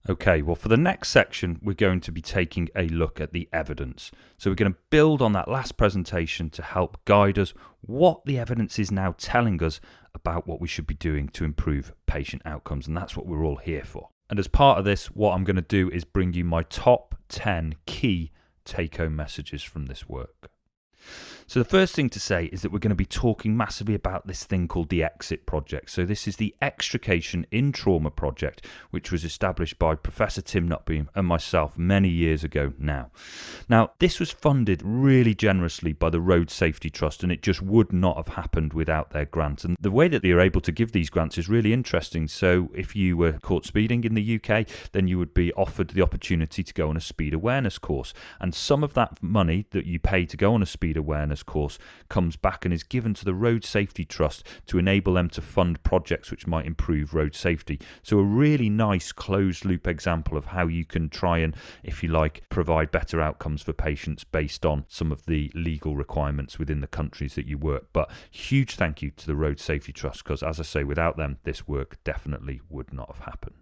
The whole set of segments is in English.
Okay, well, for the next section, we're going to be taking a look at the evidence. So we're going to build on that last presentation to help guide us what the evidence is now telling us about what we should be doing to improve patient outcomes, and that's what we're all here for. And as part of this, what I'm going to do is bring you my top 10 key take-home messages from this work. So the first thing to say is that we're going to be talking massively about this thing called the EXIT project. So this is the Extrication in Trauma project, which was established by Professor Tim Nutbeam and myself many years ago now. Now, this was funded really generously by the Road Safety Trust, and it just would not have happened without their grants. And the way that they are able to give these grants is really interesting. So if you were caught speeding in the UK, then you would be offered the opportunity to go on a speed awareness course. And some of that money that you pay to go on a speed awareness course comes back and is given to the Road Safety Trust to enable them to fund projects which might improve road safety. So a really nice closed loop example of how you can try and, if you like, provide better outcomes for patients based on some of the legal requirements within the countries that you work. But huge thank you to the Road Safety Trust, because as I say, without them, this work definitely would not have happened.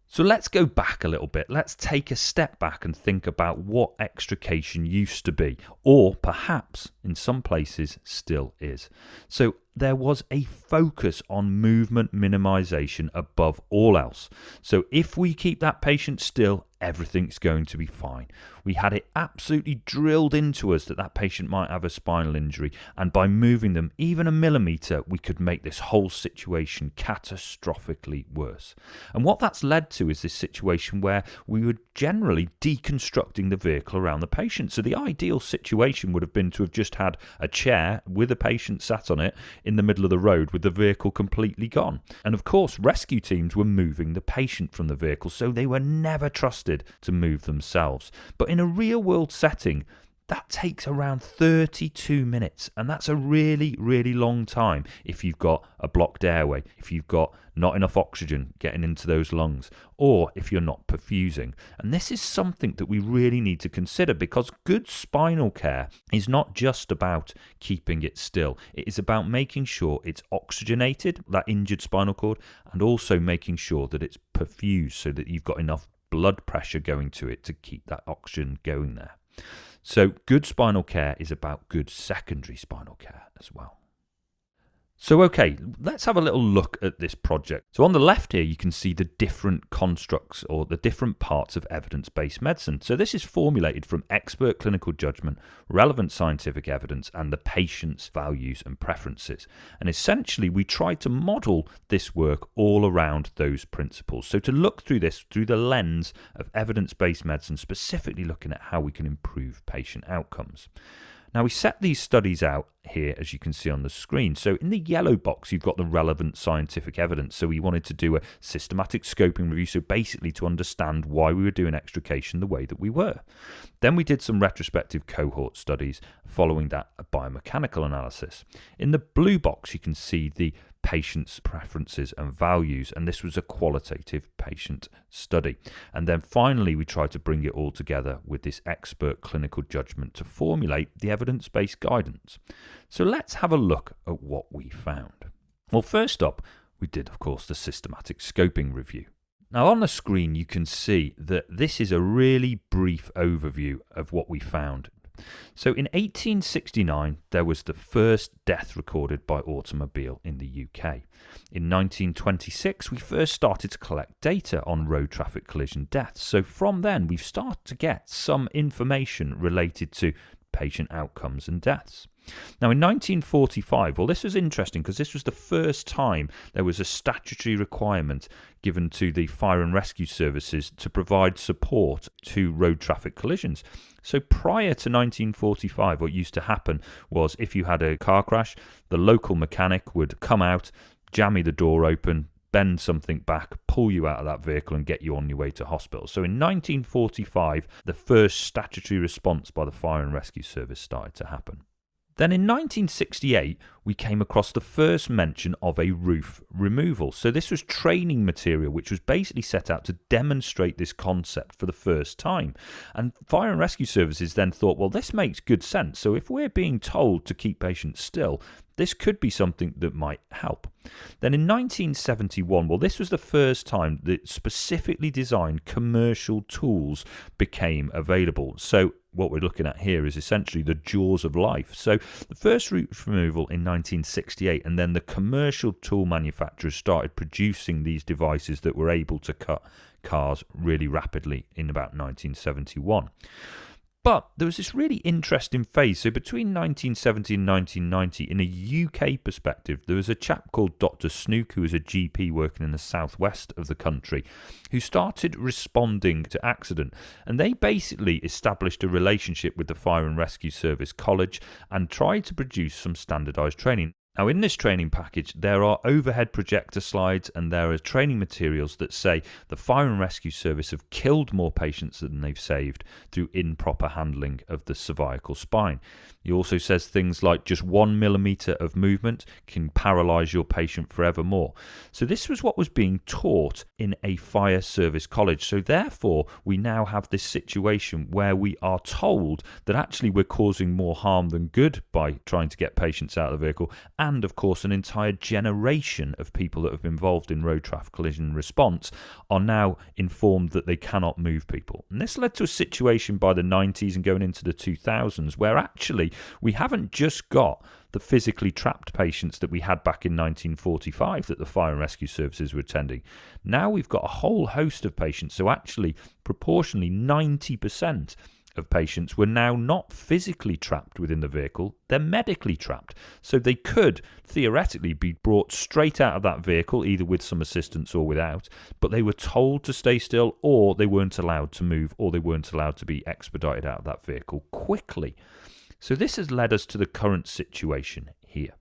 So let's go back a little bit. Let's take a step back and think about what extrication used to be, or perhaps in some places still is. So there was a focus on movement minimization above all else. So if we keep that patient still, everything's going to be fine. We had it absolutely drilled into us that that patient might have a spinal injury, and by moving them even a millimetre, we could make this whole situation catastrophically worse. And what that's led to is this situation where we were generally deconstructing the vehicle around the patient. So the ideal situation would have been to have just had a chair with a patient sat on it in the middle of the road with the vehicle completely gone. And of course, rescue teams were moving the patient from the vehicle, so they were never trusted to move themselves. But in a real world setting, that takes around 32 minutes, and that's a really, really long time if you've got a blocked airway, if you've got not enough oxygen getting into those lungs, or if you're not perfusing. And this is something that we really need to consider, because good spinal care is not just about keeping it still. It is about making sure it's oxygenated, that injured spinal cord, and also making sure that it's perfused so that you've got enough blood pressure going to it to keep that oxygen going there. So good spinal care is about good secondary spinal care as well. So okay, let's have a little look at this project. So on the left here, you can see the different constructs or the different parts of evidence-based medicine. So this is formulated from expert clinical judgment, relevant scientific evidence, and the patient's values and preferences. And essentially, we tried to model this work all around those principles. So to look through this through the lens of evidence-based medicine, specifically looking at how we can improve patient outcomes. Now, we set these studies out here, as you can see on the screen. So in the yellow box, you've got the relevant scientific evidence. So we wanted to do a systematic scoping review, so basically to understand why we were doing extrication the way that we were. Then we did some retrospective cohort studies, following that a biomechanical analysis. In the blue box, you can see the patient's preferences and values, and this was a qualitative patient study. And then finally, we tried to bring it all together with this expert clinical judgment to formulate the evidence-based guidance. So let's have a look at what we found. Well, first up, we did, of course, the systematic scoping review. Now on the screen, you can see that this is a really brief overview of what we found. So in 1869, there was the first death recorded by automobile in the UK. In 1926, we first started to collect data on road traffic collision deaths. So from then, we've started to get some information related to patient outcomes and deaths. Now in 1945, well, this was interesting because this was the first time there was a statutory requirement given to the fire and rescue services to provide support to road traffic collisions. So prior to 1945, what used to happen was if you had a car crash, the local mechanic would come out, jammy the door open, bend something back, pull you out of that vehicle and get you on your way to hospital. So in 1945, the first statutory response by the fire and rescue service started to happen. Then in 1968, we came across the first mention of a roof removal. So this was training material which was basically set out to demonstrate this concept for the first time. And fire and rescue services then thought, well, this makes good sense. So if we're being told to keep patients still, this could be something that might help. Then in 1971, well, this was the first time that specifically designed commercial tools became available. So what we're looking at here is essentially the jaws of life. So the first roof removal in 1968, and then the commercial tool manufacturers started producing these devices that were able to cut cars really rapidly in about 1971. But there was this really interesting phase. So between 1970 and 1990, in a UK perspective, there was a chap called Dr. Snook, who was a GP working in the southwest of the country, who started responding to accident. And they basically established a relationship with the Fire and Rescue Service College and tried to produce some standardised training. Now, in this training package, there are overhead projector slides and there are training materials that say the Fire and Rescue Service have killed more patients than they've saved through improper handling of the cervical spine. It also says things like just 1 millimetre of movement can paralyse your patient forevermore. So this was what was being taught in a fire service college. So therefore, we now have this situation where we are told that actually we're causing more harm than good by trying to get patients out of the vehicle. And of course, an entire generation of people that have been involved in road traffic collision response are now informed that they cannot move people. And this led to a situation by the 90s and going into the 2000s where actually we haven't just got the physically trapped patients that we had back in 1945 that the Fire and Rescue Services were attending. Now we've got a whole host of patients. So actually, proportionally, 90% of patients were now not physically trapped within the vehicle, they're medically trapped. So they could theoretically be brought straight out of that vehicle, either with some assistance or without, but they were told to stay still, or they weren't allowed to move, or they weren't allowed to be expedited out of that vehicle quickly. So this has led us to the current situation here.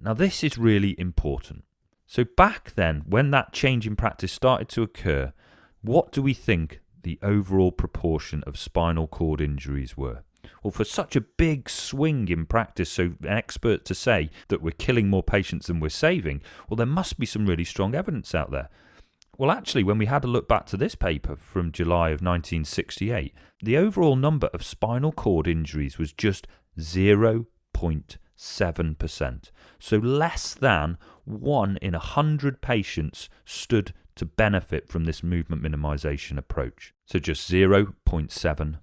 Now this is really important. So back then, when that change in practice started to occur, what do we think the overall proportion of spinal cord injuries were? Well, for such a big swing in practice, so an expert to say that we're killing more patients than we're saving, well, there must be some really strong evidence out there. Well, actually, when we had a look back to this paper from July of 1968, the overall number of spinal cord injuries was just 0.7%. So less than 1 in 100 patients stood to benefit from this movement minimisation approach. So just 0.7%.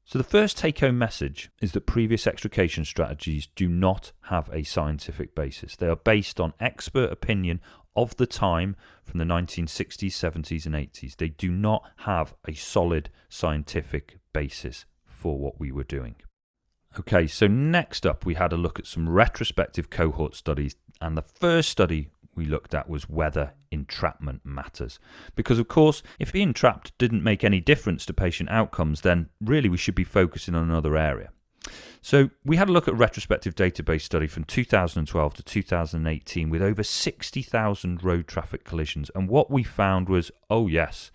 So the first take-home message is that previous extrication strategies do not have a scientific basis. They are based on expert opinion of the time from the 1960s, 70s and 80s. They do not have a solid scientific basis for what we were doing. Okay, so next up we had a look at some retrospective cohort studies, and the first study we looked at was whether entrapment matters. Because of course, if being trapped didn't make any difference to patient outcomes, then really we should be focusing on another area. So we had a look at a retrospective database study from 2012 to 2018 with over 60,000 road traffic collisions, and what we found was, oh yes,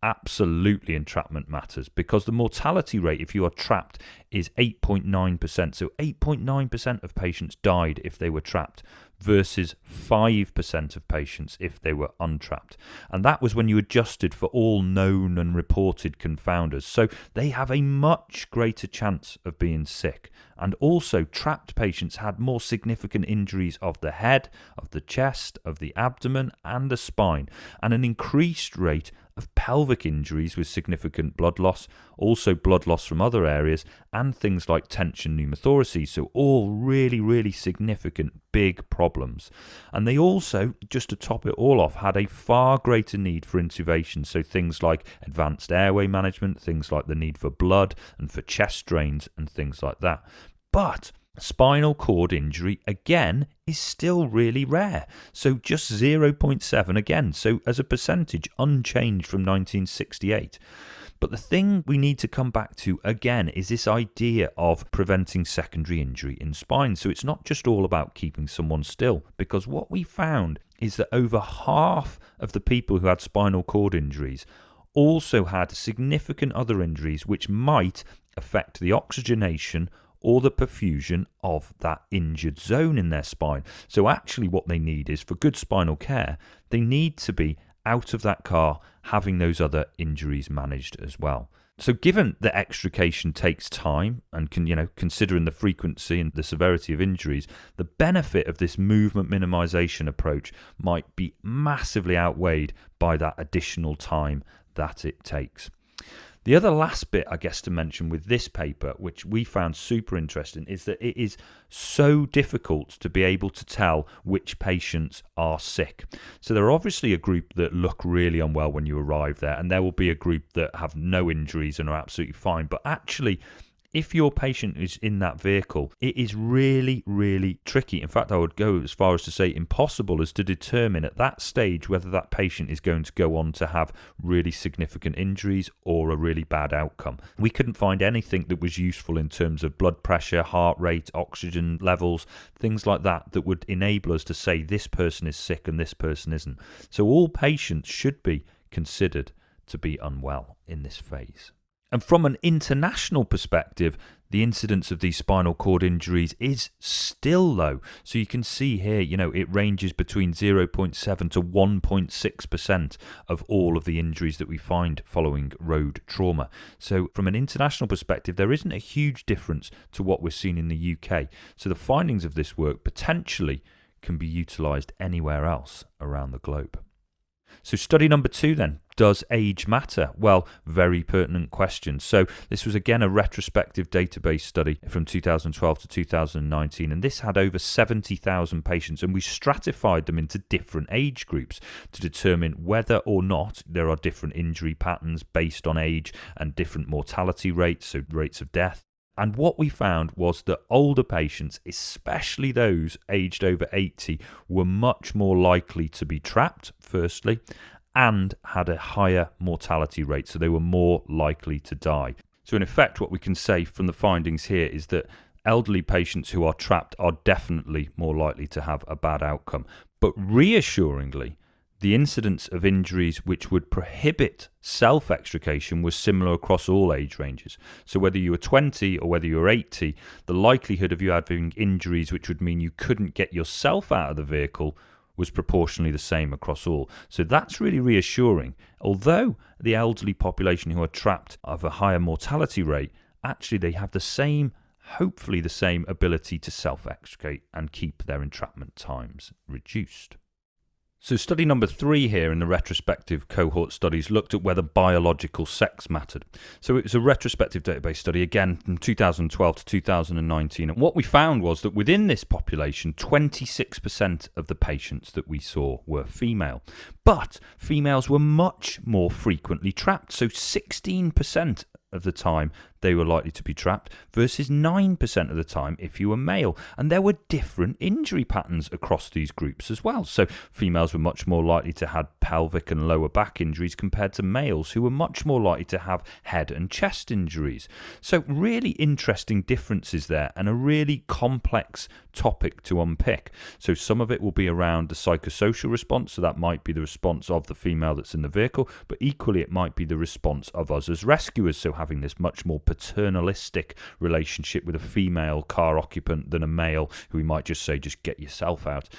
absolutely entrapment matters, because the mortality rate if you are trapped is 8.9%. So 8.9% of patients died if they were trapped versus 5% of patients if they were untrapped. And that was when you adjusted for all known and reported confounders. So they have a much greater chance of being sick. And also trapped patients had more significant injuries of the head, of the chest, of the abdomen and the spine, and an increased rate of pelvic injuries with significant blood loss, also blood loss from other areas, and things like tension pneumothoraces. So all really, really significant big problems. And they also, just to top it all off, had a far greater need for intubation. So things like advanced airway management, things like the need for blood and for chest drains and things like that. But spinal cord injury, again, is still really rare. So just 0.7 again. So as a percentage, unchanged from 1968. But the thing we need to come back to again is this idea of preventing secondary injury in spine. So it's not just all about keeping someone still, because what we found is that over half of the people who had spinal cord injuries also had significant other injuries which might affect the oxygenation or the perfusion of that injured zone in their spine. So actually what they need is, for good spinal care, they need to be out of that car having those other injuries managed as well. So given that extrication takes time and considering the frequency and the severity of injuries, the benefit of this movement minimization approach might be massively outweighed by that additional time that it takes. The other last bit, I guess, to mention with this paper, which we found super interesting, is that it is so difficult to be able to tell which patients are sick. So there are obviously a group that look really unwell when you arrive there, and there will be a group that have no injuries and are absolutely fine. But actually, if your patient is in that vehicle, it is really, really tricky. In fact, I would go as far as to say impossible as to determine at that stage whether that patient is going to go on to have really significant injuries or a really bad outcome. We couldn't find anything that was useful in terms of blood pressure, heart rate, oxygen levels, things like that would enable us to say this person is sick and this person isn't. So all patients should be considered to be unwell in this phase. And from an international perspective, the incidence of these spinal cord injuries is still low. So you can see here, it ranges between 0.7 to 1.6% of all of the injuries that we find following road trauma. So from an international perspective, there isn't a huge difference to what we're seeing in the UK. So the findings of this work potentially can be utilised anywhere else around the globe. So study number 2 then, does age matter? Well, very pertinent question. So this was again a retrospective database study from 2012 to 2019, and this had over 70,000 patients, and we stratified them into different age groups to determine whether or not there are different injury patterns based on age and different mortality rates, so rates of death. And what we found was that older patients, especially those aged over 80, were much more likely to be trapped, firstly, and had a higher mortality rate, so they were more likely to die. So in effect, what we can say from the findings here is that elderly patients who are trapped are definitely more likely to have a bad outcome. But reassuringly, the incidence of injuries which would prohibit self-extrication was similar across all age ranges. So whether you were 20 or whether you were 80, the likelihood of you having injuries which would mean you couldn't get yourself out of the vehicle was proportionally the same across all. So that's really reassuring. Although the elderly population who are trapped have a higher mortality rate, actually they have hopefully the same ability to self-extricate and keep their entrapment times reduced. So study number 3 here in the retrospective cohort studies looked at whether biological sex mattered. So it was a retrospective database study, again from 2012 to 2019. And what we found was that within this population, 26% of the patients that we saw were female. But females were much more frequently trapped. So 16% of the time they were likely to be trapped versus 9% of the time if you were male. And there were different injury patterns across these groups as well. So females were much more likely to have pelvic and lower back injuries compared to males who were much more likely to have head and chest injuries. So really interesting differences there and a really complex topic to unpick. So some of it will be around the psychosocial response. So that might be the response of the female that's in the vehicle, but equally it might be the response of us as rescuers. So having this much more paternalistic relationship with a female car occupant than a male who we might just say, just get yourself out.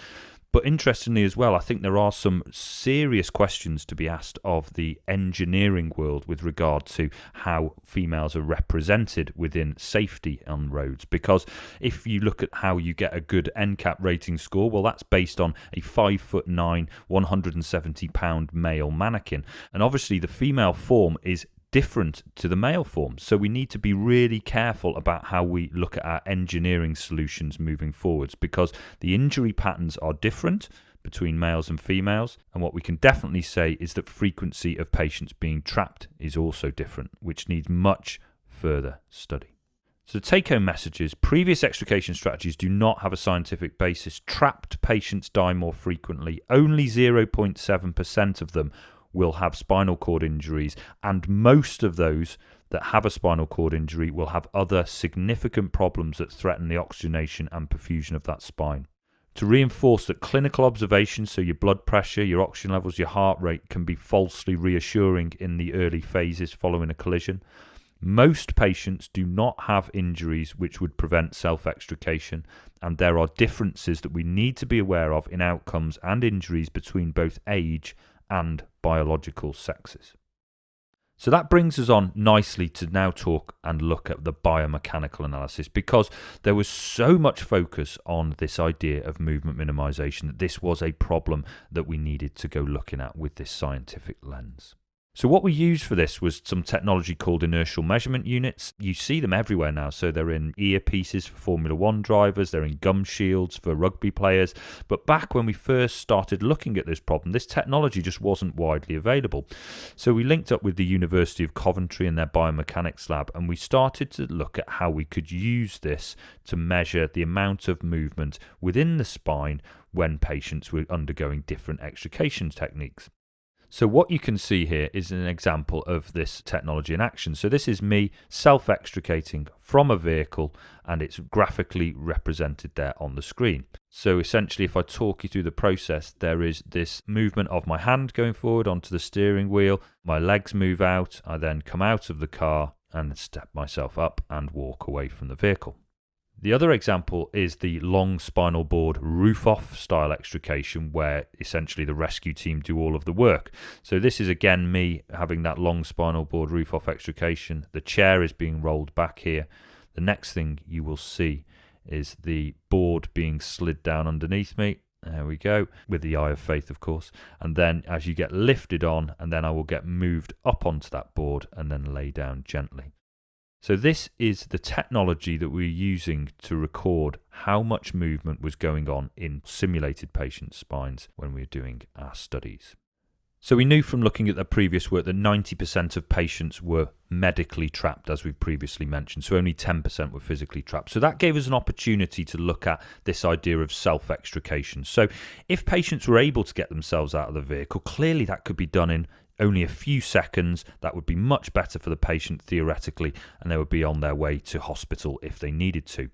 But interestingly as well, I think there are some serious questions to be asked of the engineering world with regard to how females are represented within safety on roads. Because if you look at how you get a good NCAP rating score, well, that's based on a 5'9", 170-pound male mannequin. And obviously the female form is different to the male form. So we need to be really careful about how we look at our engineering solutions moving forwards, because the injury patterns are different between males and females. And what we can definitely say is that frequency of patients being trapped is also different, which needs much further study. So the take-home message is previous extrication strategies do not have a scientific basis. Trapped patients die more frequently. Only 0.7% of them will have spinal cord injuries, and most of those that have a spinal cord injury will have other significant problems that threaten the oxygenation and perfusion of that spine. To reinforce that clinical observations, so your blood pressure, your oxygen levels, your heart rate, can be falsely reassuring in the early phases following a collision. Most patients do not have injuries which would prevent self-extrication, and there are differences that we need to be aware of in outcomes and injuries between both age and biological sexes. So that brings us on nicely to now talk and look at the biomechanical analysis, because there was so much focus on this idea of movement minimization that this was a problem that we needed to go looking at with this scientific lens. So what we used for this was some technology called inertial measurement units. You see them everywhere now. So they're in earpieces for Formula One drivers, they're in gum shields for rugby players. But back when we first started looking at this problem, this technology just wasn't widely available. So we linked up with the University of Coventry and their biomechanics lab, and we started to look at how we could use this to measure the amount of movement within the spine when patients were undergoing different extrication techniques. So what you can see here is an example of this technology in action. So this is me self-extricating from a vehicle, and it's graphically represented there on the screen. So essentially, if I talk you through the process, there is this movement of my hand going forward onto the steering wheel, my legs move out, I then come out of the car and step myself up and walk away from the vehicle. The other example is the long spinal board roof-off style extrication, where essentially the rescue team do all of the work. So this is again me having that long spinal board roof-off extrication. The chair is being rolled back here. The next thing you will see is the board being slid down underneath me. There we go, with the eye of faith, of course. And then as you get lifted on, and then I will get moved up onto that board and then lay down gently. So this is the technology that we're using to record how much movement was going on in simulated patients' spines when we were doing our studies. So we knew from looking at the previous work that 90% of patients were medically trapped, as we've previously mentioned, so only 10% were physically trapped. So that gave us an opportunity to look at this idea of self-extrication. So if patients were able to get themselves out of the vehicle, clearly that could be done in only a few seconds. That would be much better for the patient theoretically, and they would be on their way to hospital if they needed to.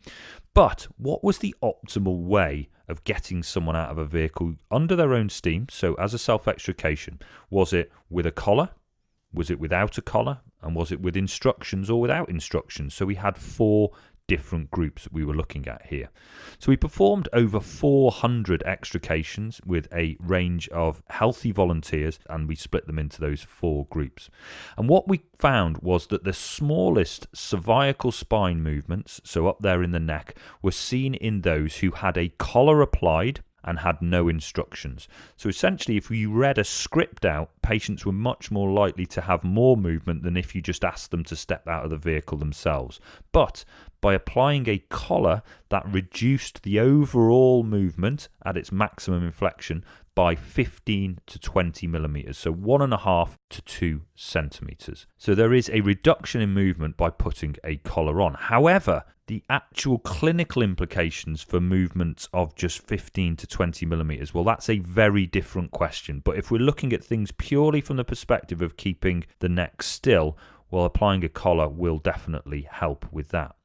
But what was the optimal way of getting someone out of a vehicle under their own steam, so as a self-extrication? Was it with a collar? Was it without a collar? And was it with instructions or without instructions? So we had 4 different groups that we were looking at here. So we performed over 400 extrications with a range of healthy volunteers, and we split them into those 4 groups. And what we found was that the smallest cervical spine movements, so up there in the neck, were seen in those who had a collar applied and had no instructions. So essentially, if you read a script out, patients were much more likely to have more movement than if you just asked them to step out of the vehicle themselves. But by applying a collar, that reduced the overall movement at its maximum inflection by 15 to 20 millimeters, so 1.5 to 2 centimeters. So there is a reduction in movement by putting a collar on. However, the actual clinical implications for movements of just 15 to 20 millimeters, well, that's a very different question. But if we're looking at things purely from the perspective of keeping the neck still, well, applying a collar will definitely help with that.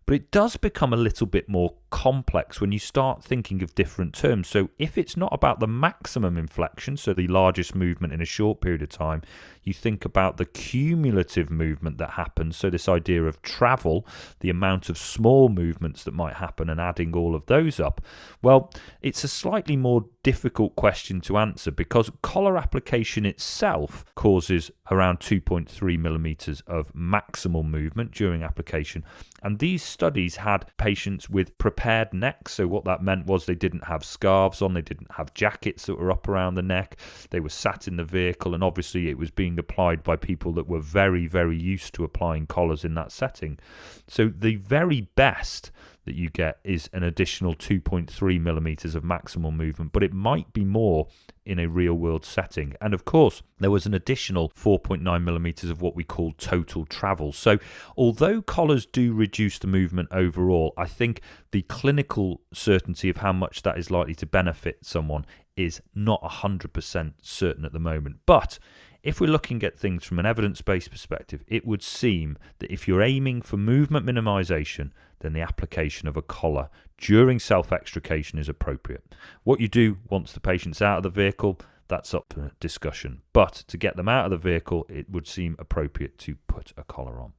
But it does become a little bit more complex when you start thinking of different terms. So if it's not about the maximum inflection, so the largest movement in a short period of time, you think about the cumulative movement that happens. So this idea of travel, the amount of small movements that might happen, and adding all of those up. Well, it's a slightly more difficult question to answer, because collar application itself causes around 2.3 millimeters of maximal movement during application. And these studies had patients with prepared necks. So what that meant was they didn't have scarves on, they didn't have jackets that were up around the neck, they were sat in the vehicle, and obviously it was being applied by people that were very, very used to applying collars in that setting. So the very best that you get is an additional 2.3 millimeters of maximal movement, but it might be more in a real world setting. And of course, there was an additional 4.9 millimeters of what we call total travel. So although collars do reduce the movement overall, I think the clinical certainty of how much that is likely to benefit someone is not 100% certain at the moment. But if we're looking at things from an evidence-based perspective, it would seem that if you're aiming for movement minimization, then the application of a collar during self-extrication is appropriate. What you do once the patient's out of the vehicle, that's up for discussion. But to get them out of the vehicle, it would seem appropriate to put a collar on.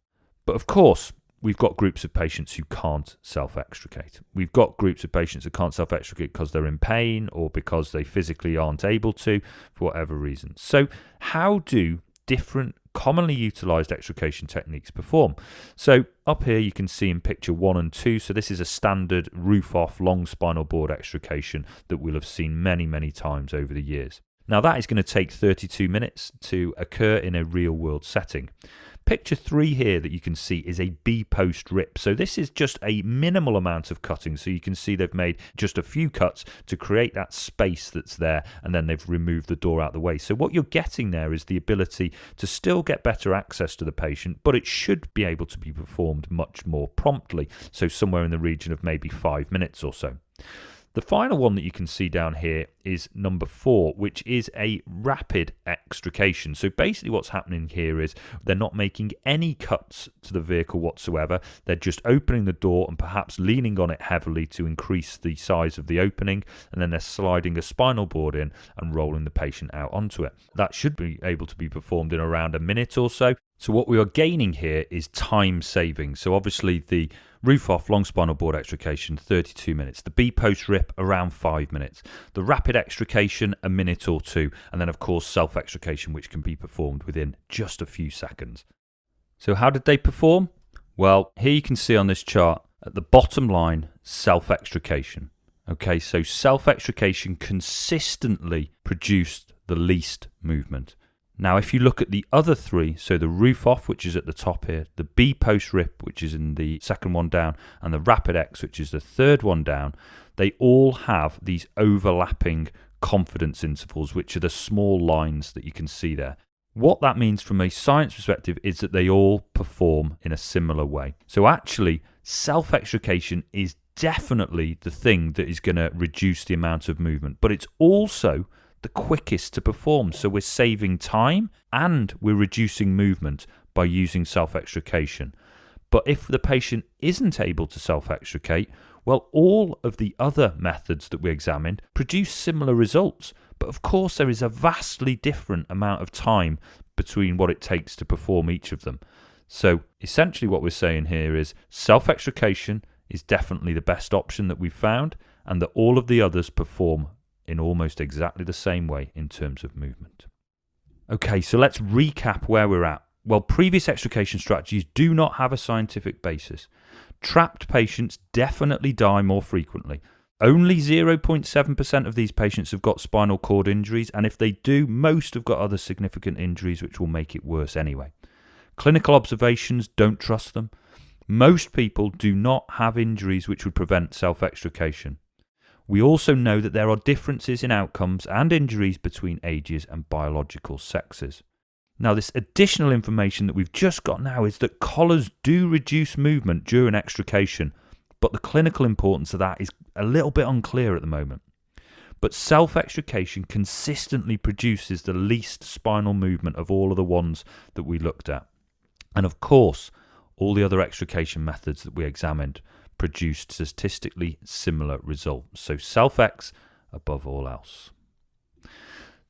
But of course, we've got groups of patients who can't self-extricate. We've got groups of patients that can't self-extricate because they're in pain or because they physically aren't able to, for whatever reason. So how do different commonly utilised extrication techniques perform. So up here you can see in picture 1 and 2, so this is a standard roof-off long spinal board extrication that we'll have seen many, many times over the years. Now that is going to take 32 minutes to occur in a real-world setting. Picture 3 here that you can see is a B-post rip. So this is just a minimal amount of cutting. So you can see they've made just a few cuts to create that space that's there, and then they've removed the door out of the way. So what you're getting there is the ability to still get better access to the patient, but it should be able to be performed much more promptly. So somewhere in the region of maybe 5 minutes or so. The final one that you can see down here is number 4, which is a rapid extrication. So basically what's happening here is they're not making any cuts to the vehicle whatsoever. They're just opening the door and perhaps leaning on it heavily to increase the size of the opening, and then they're sliding a spinal board in and rolling the patient out onto it. That should be able to be performed in around a minute or so. So what we are gaining here is time saving. So obviously the roof-off long spinal board extrication, 32 minutes. The B-post rip, around 5 minutes. The rapid extrication, a minute or 2. And then, of course, self-extrication, which can be performed within just a few seconds. So how did they perform? Well, here you can see on this chart, at the bottom line, self-extrication. Okay, so self-extrication consistently produced the least movement. Now, if you look at the other 3, so the roof off, which is at the top here, the B post rip, which is in the second one down, and the rapid X, which is the third one down, they all have these overlapping confidence intervals, which are the small lines that you can see there. What that means from a science perspective is that they all perform in a similar way. So actually, self-extrication is definitely the thing that is going to reduce the amount of movement, but it's also the quickest to perform. So we're saving time and we're reducing movement by using self-extrication. But if the patient isn't able to self-extricate, well, all of the other methods that we examined produce similar results. But of course, there is a vastly different amount of time between what it takes to perform each of them. So essentially what we're saying here is self-extrication is definitely the best option that we've found, and that all of the others perform in almost exactly the same way in terms of movement. Okay, so let's recap where we're at. Well, previous extrication strategies do not have a scientific basis. Trapped patients definitely die more frequently. Only 0.7% of these patients have got spinal cord injuries, and if they do, most have got other significant injuries which will make it worse anyway. Clinical observations, don't trust them. Most people do not have injuries which would prevent self-extrication. We also know that there are differences in outcomes and injuries between ages and biological sexes. Now, this additional information that we've just got now is that collars do reduce movement during extrication, but the clinical importance of that is a little bit unclear at the moment. But self-extrication consistently produces the least spinal movement of all of the ones that we looked at. And of course, all the other extrication methods that we examined produced statistically similar results. So self-ex above all else.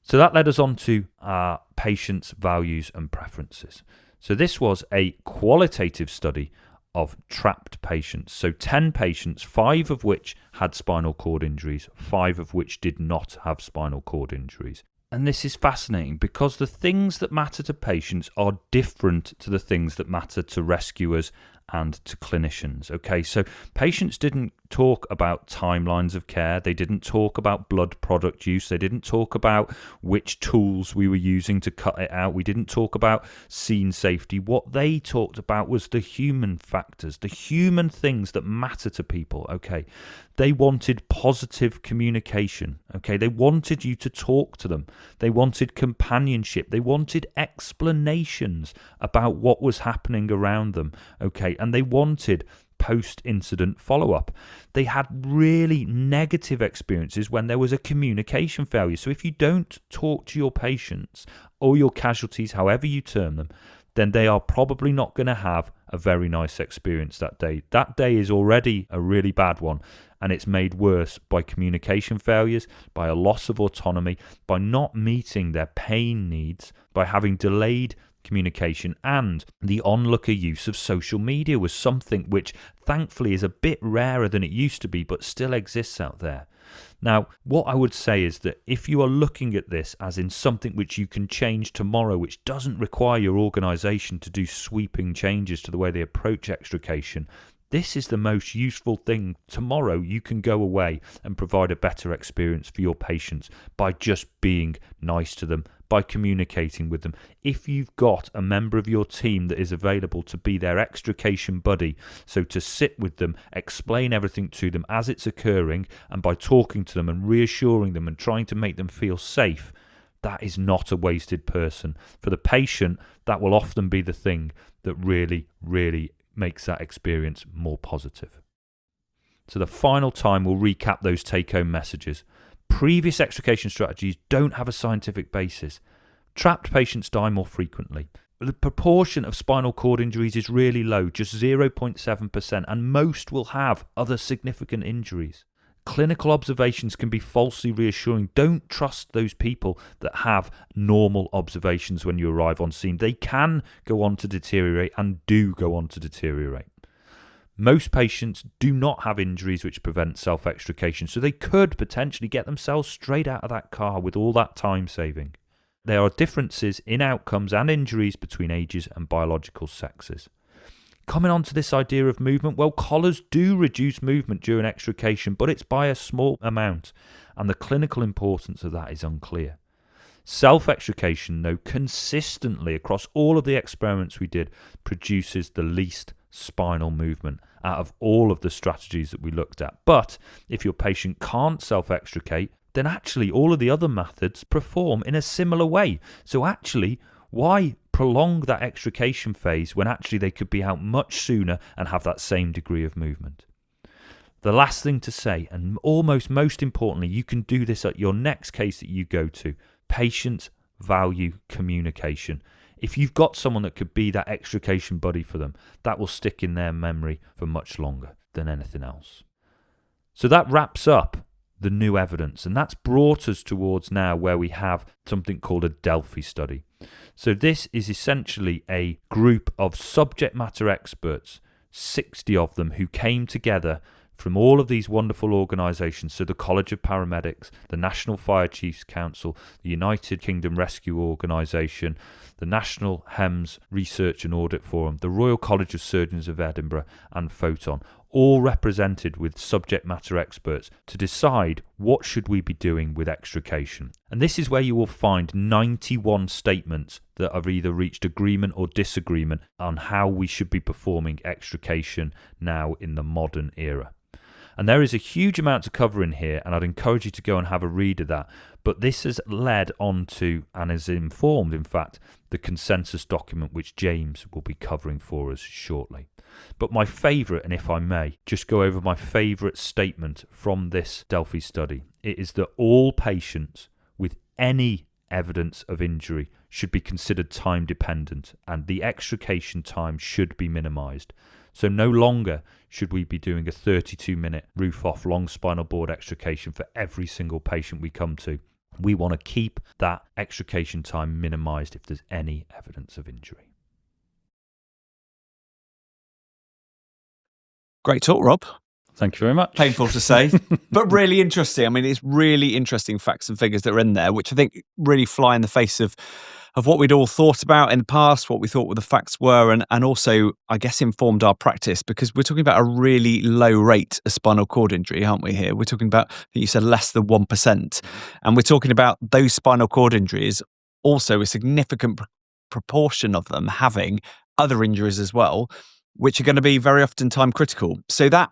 So that led us on to our patients' values and preferences. So this was a qualitative study of trapped patients. So 10 patients, 5 of which had spinal cord injuries, 5 of which did not have spinal cord injuries. And this is fascinating because the things that matter to patients are different to the things that matter to rescuers and to clinicians. Okay, so patients didn't talk about timelines of care. They didn't talk about blood product use. They didn't talk about which tools we were using to cut it out. We didn't talk about scene safety. What they talked about was the human factors, the human things that matter to people. Okay, they wanted positive communication. Okay, they wanted you to talk to them. They wanted companionship. They wanted explanations about what was happening around them. Okay, and they wanted post-incident follow-up. They had really negative experiences when there was a communication failure. So if you don't talk to your patients or your casualties, however you term them, then they are probably not going to have a very nice experience that day. That day is already a really bad one, and it's made worse by communication failures, by a loss of autonomy, by not meeting their pain needs, by having delayed communication, and the onlooker use of social media was something which thankfully is a bit rarer than it used to be, but still exists out there. Now, what I would say is that if you are looking at this as in something which you can change tomorrow, which doesn't require your organisation to do sweeping changes to the way they approach extrication, this is the most useful thing. Tomorrow you can go away and provide a better experience for your patients by just being nice to them, by communicating with them. If you've got a member of your team that is available to be their extrication buddy, so to sit with them, explain everything to them as it's occurring, and by talking to them and reassuring them and trying to make them feel safe, that is not a wasted person. For the patient, that will often be the thing that really, really makes that experience more positive. So the final time we'll recap those take-home messages. Previous extrication strategies don't have a scientific basis. Trapped patients die more frequently. The proportion of spinal cord injuries is really low, just 0.7%, and most will have other significant injuries. Clinical observations can be falsely reassuring. Don't trust those people that have normal observations when you arrive on scene. They can go on to deteriorate and do go on to deteriorate. Most patients do not have injuries which prevent self-extrication, so they could potentially get themselves straight out of that car with all that time saving. There are differences in outcomes and injuries between ages and biological sexes. Coming on to this idea of movement, well, collars do reduce movement during extrication, but it's by a small amount, and the clinical importance of that is unclear. Self-extrication, though, consistently across all of the experiments we did, produces the least spinal movement out of all of the strategies that we looked at. But if your patient can't self-extricate, then actually all of the other methods perform in a similar way. So actually, why prolong that extrication phase when actually they could be out much sooner and have that same degree of movement? The last thing to say, and almost most importantly, you can do this at your next case that you go to. Patients value communication. If you've got someone that could be that extrication buddy for them, that will stick in their memory for much longer than anything else. So that wraps up the new evidence, and that's brought us towards now where we have something called a Delphi study. So this is essentially a group of subject matter experts, 60 of them, who came together from all of these wonderful organisations, so the College of Paramedics, the National Fire Chiefs Council, the United Kingdom Rescue Organisation, the National HEMS Research and Audit Forum, the Royal College of Surgeons of Edinburgh, and Photon, all represented with subject matter experts to decide what should we be doing with extrication. And this is where you will find 91 statements that have either reached agreement or disagreement on how we should be performing extrication now in the modern era. And there is a huge amount to cover in here, and I'd encourage you to go and have a read of that. But this has led on to, and has informed, in fact, the consensus document which James will be covering for us shortly. But my favourite, and if I may, just go over my favourite statement from this Delphi study. It is that all patients with any evidence of injury should be considered time dependent, and the extrication time should be minimised. So no longer should we be doing a 32-minute roof-off long spinal board extrication for every single patient we come to. We want to keep that extrication time minimised if there's any evidence of injury. Great talk, Rob. Thank you very much. Painful to say, but really interesting. I mean, it's really interesting facts and figures that are in there, which I think really fly in the face of what we'd all thought about in the past, what we thought the facts were, and also, I guess, informed our practice, because we're talking about a really low rate of spinal cord injury, aren't we, here? We're talking about, I think you said, less than 1%. And we're talking about those spinal cord injuries, also a significant proportion of them having other injuries as well, which are going to be very often time critical. So that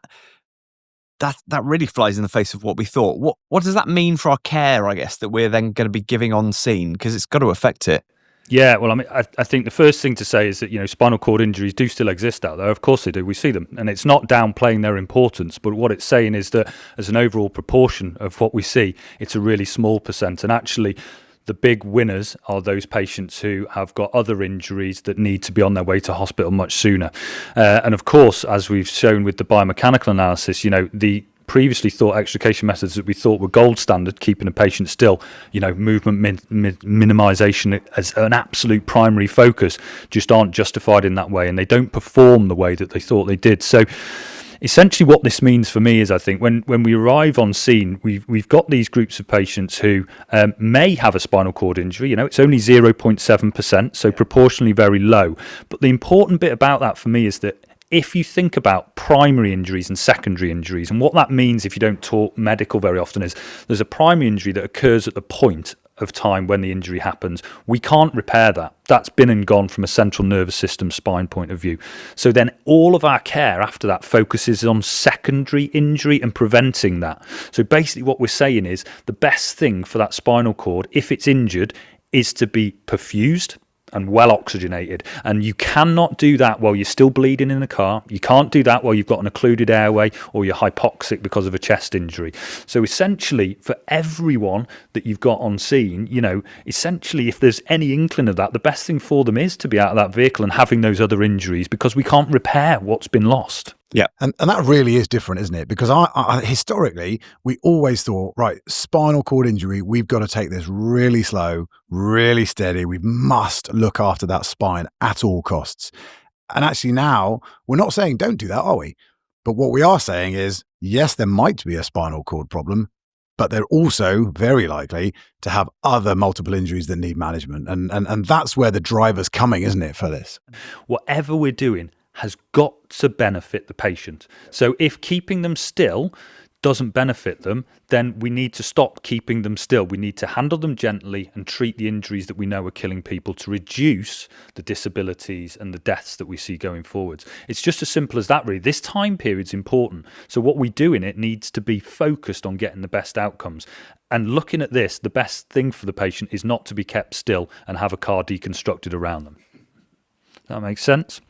really flies in the face of what we thought. What does that mean for our care, I guess, that we're then going to be giving on scene? Because it's got to affect it. Yeah, well, I mean, I think the first thing to say is that, spinal cord injuries do still exist out there. Of course they do. We see them. And it's not downplaying their importance. But what it's saying is that as an overall proportion of what we see, it's a really small percent. And actually, the big winners are those patients who have got other injuries that need to be on their way to hospital much sooner. And of course, as we've shown with the biomechanical analysis, the previously thought extrication methods that we thought were gold standard, keeping a patient still, movement minimization as an absolute primary focus, just aren't justified in that way, and they don't perform the way that they thought they did. So essentially what this means for me is, I think when we arrive on scene, we've got these groups of patients who may have a spinal cord injury. It's only 0.7%, so proportionally very low. But the important bit about that for me is that if you think about primary injuries and secondary injuries, and what that means if you don't talk medical very often is there's a primary injury that occurs at the point of time when the injury happens. We can't repair that. That's been and gone from a central nervous system spine point of view. So then all of our care after that focuses on secondary injury and preventing that. So basically what we're saying is the best thing for that spinal cord, if it's injured, is to be perfused and well oxygenated, and you cannot do that while you're still bleeding in the car. You can't do that while you've got an occluded airway or you're hypoxic because of a chest injury. So essentially for everyone that you've got on scene, essentially if there's any inkling of that, the best thing for them is to be out of that vehicle and having those other injuries, because we can't repair what's been lost. Yeah. And that really is different, isn't it? Because I historically, we always thought, right, spinal cord injury, we've got to take this really slow, really steady. We must look after that spine at all costs. And actually now, we're not saying don't do that, are we? But what we are saying is, yes, there might be a spinal cord problem, but they're also very likely to have other multiple injuries that need management. And that's where the driver's coming, isn't it, for this? Whatever we're doing has got to benefit the patient. So if keeping them still doesn't benefit them, then we need to stop keeping them still. We need to handle them gently and treat the injuries that we know are killing people to reduce the disabilities and the deaths that we see going forwards. It's just as simple as that, really. This time period's important. So what we do in it needs to be focused on getting the best outcomes. And looking at this, the best thing for the patient is not to be kept still and have a car deconstructed around them. That makes sense.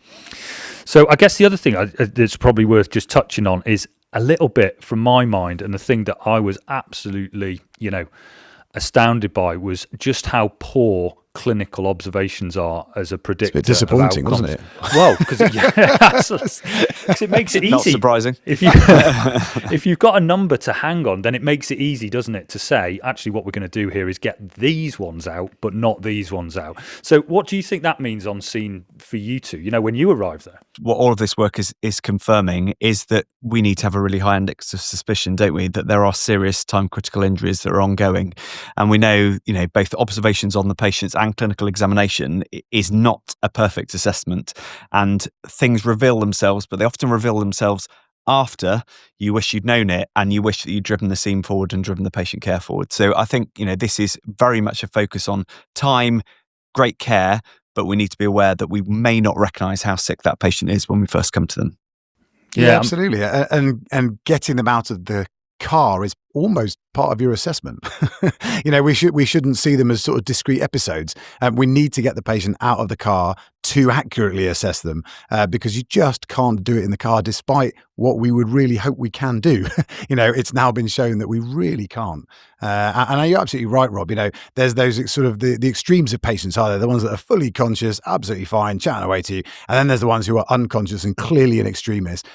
So I guess the other thing that's probably worth just touching on is a little bit from my mind, and the thing that I was absolutely, astounded by was just how poor clinical observations are as a predictor. It's a bit disappointing, wasn't it? Well, because it makes it easy. Not surprising. If you've got a number to hang on, then it makes it easy, doesn't it, to say, actually what we're going to do here is get these ones out, but not these ones out. So what do you think that means on scene for you two, when you arrive there? What all of this work is confirming is that we need to have a really high index of suspicion, don't we, that there are serious time-critical injuries that are ongoing. And we know, both observations on the patients and clinical examination is not a perfect assessment. And things reveal themselves, but they often reveal themselves after you wish you'd known it and you wish that you'd driven the scene forward and driven the patient care forward. So I think, this is very much a focus on time, great care, but we need to be aware that we may not recognise how sick that patient is when we first come to them. Yeah, absolutely. And getting them out of the car is almost part of your assessment. We shouldn't see them as sort of discrete episodes. We need to get the patient out of the car to accurately assess them, because you just can't do it in the car, despite what we would really hope we can do. It's now been shown that we really can't. And you're absolutely right, Rob. There's those sort of the extremes of patients, are there? The ones that are fully conscious, absolutely fine, chatting away to you. And then there's the ones who are unconscious and clearly an extremist.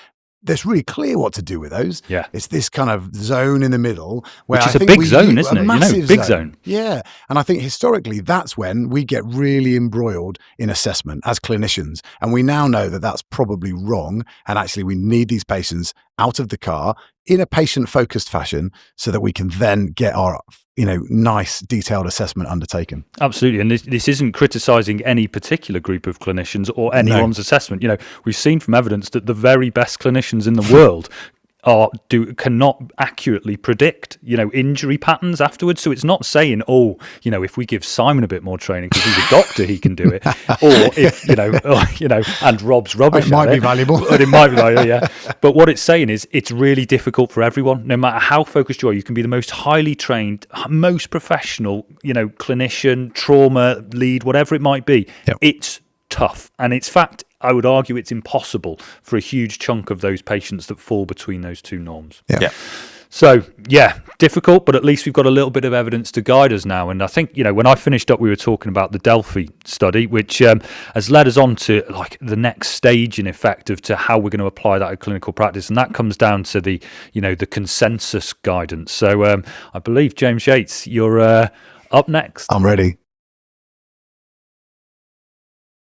It's really clear what to do with those. Yeah. It's this kind of zone in the middle where Which is I think a big zone, isn't it? Massive Big zone. Yeah. And I think historically that's when we get really embroiled in assessment as clinicians. And we now know that that's probably wrong. And actually we need these patients out of the car in a patient-focused fashion so that we can then get our nice detailed assessment undertaken. Absolutely. And this isn't criticising any particular group of clinicians or anyone's assessment. We've seen from evidence that the very best clinicians in the world cannot accurately predict, injury patterns afterwards. So it's not saying, if we give Simon a bit more training because he's a doctor, he can do it, or if and Rob's rubbish. It might be valuable. But it might be valuable, yeah. But what it's saying is, it's really difficult for everyone. No matter how focused you are, you can be the most highly trained, most professional, clinician, trauma lead, whatever it might be. Yep. It's tough, and it's fact. I would argue it's impossible for a huge chunk of those patients that fall between those two norms. Yeah. So, yeah, difficult, but at least we've got a little bit of evidence to guide us now. And I think, when I finished up, we were talking about the Delphi study, which has led us on to like the next stage, in effect, of to how we're going to apply that in clinical practice. And that comes down to the consensus guidance. So I believe, James Yates, you're up next. I'm ready.